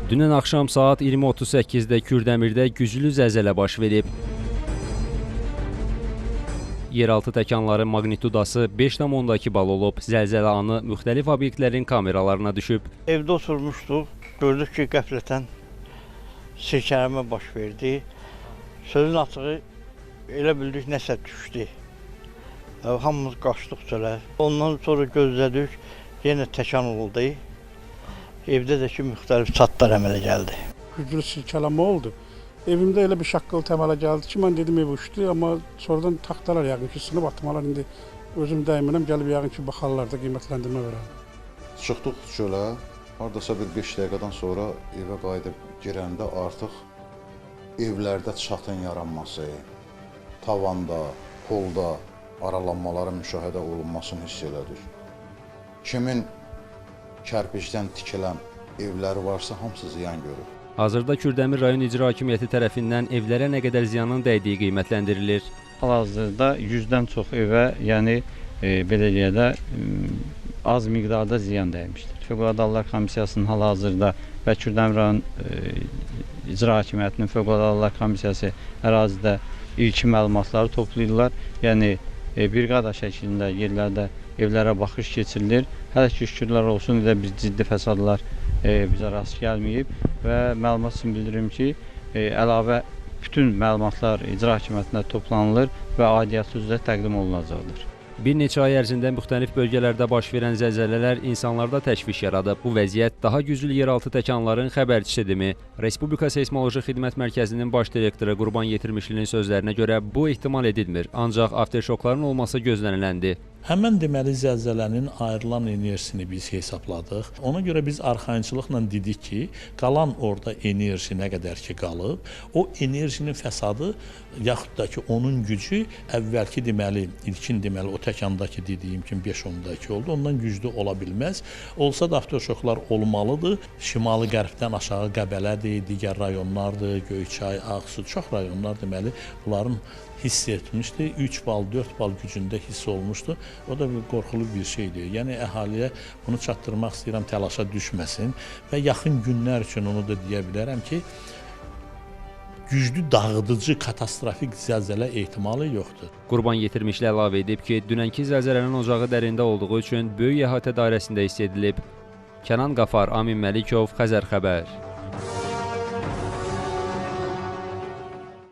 Dünən axşam saat 20:38-də Kürdəmirdə güclü zəlzələ baş verib. Yeraltı təkanların magnitudası 5,2 bal olub. Zəlzələ anı müxtəlif obyektlərin kameralarına düşüb. Evdə oturmuşduq, gördük ki, qəflətən silkələnmə baş verdi. Sözün açığı elə bildik nəsə düşdü. Hamımız qaçdıq çölə. Ondan sonra gözlədik, yenə təkan oldu. Evdə də ki, müxtəlif çatlar əmələ gəldi. Güclü silkələnmə oldu. Evimdə elə bir şaqqıltı əmələ gəldi ki, mən dedim ev uçdu, amma sonradan taxtalar yəqin ki, sınıb atmalar indi özüm dəymirəm, gəlib yəqin ki, baxarlar da qiymətləndirmə verərəm. Çıxdıq çölə, hardasa bir 5 dəqiqədən sonra evə qayıdıb girəndə artıq evlərdə çatın yaranması, tavanda, polda aralanmaların müşahidə olunmasını hiss elədik. Kimin kərpicdən tikilən evləri varsa, hamısı ziyan görür. Hazırda Kürdəmir rayon icra hakimiyyəti tərəfindən evlərə nə qədər ziyanın dəydiyi qiymətləndirilir. Hal-hazırda 100-dən çox evə, yəni belə deyək də az miqdarda ziyan dəymişdir. Fövqəladə Hallar Komissiyasının hal-hazırda və Kürdəmir rayon icra hakimiyyətinin Fövqəladə Hallar Komissiyası ərazidə ilkin məlumatları toplayırlar. Yəni briqada şəklində yerlərdə evlərə baxış keçirilir. Hələ ki, şükürlər olsun, elə bir ciddi fəsadlar bizə rast gəlməyib və məlumat üçün bildirim ki, əlavə bütün məlumatlar icra hakimiyyətinə toplanılır və aidiyyatı üzrə təqdim olunacaqdır. Bir neçə ay ərzində müxtəlif bölgələrdə baş verən zəlzələlər insanlarda təşviş yaradıb. Bu vəziyyət daha güclü yeraltı təkanların xəbərçisidirmi? Respublika Seysmoloji Xidmət Mərkəzinin baş direktoru Qurban Yetirmişlinin sözlərinə görə bu ehtimal edilmir, ancaq afterşokların olması gözləniləndir. Həmən deməli zəlzələnin ayrılan enerjisini biz hesabladıq. Ona görə biz arxayınçılıqla dedik ki, qalan orada enerji nə qədər ki qalıb, o enerjinin fəsadı yaxud da ki onun gücü əvvəlki deməli, ilkin deməli o təkandakı dediyim kimi 5,2 oldu. Ondan güclü ola bilməz. Olsa da afterşoklar olmalıdır. Şimali qərbdən aşağı Qəbələdir, digər rayonlardır, Göyçay, Ağsu, çox rayonlar deməli bunların hiss etmişdi. 3 bal, 4 bal gücündə hiss olmuşdu. O da bir qorxulu bir şeydir. Yəni əhaliyə bunu çatdırmaq istəyirəm, təlaşa düşməsin və yaxın günlər üçün onu da deyə bilərəm ki, güclü dağıdıcı, katastrofik zəlzələ ehtimalı yoxdur. Qurban Yetirmişli əlavə edib ki, dünənki zəlzələnin ocağı dərində olduğu üçün böyük əhatə dairəsində hiss edilib. Kənan Qafar, Amin Məlikov, Xəzər xəbər.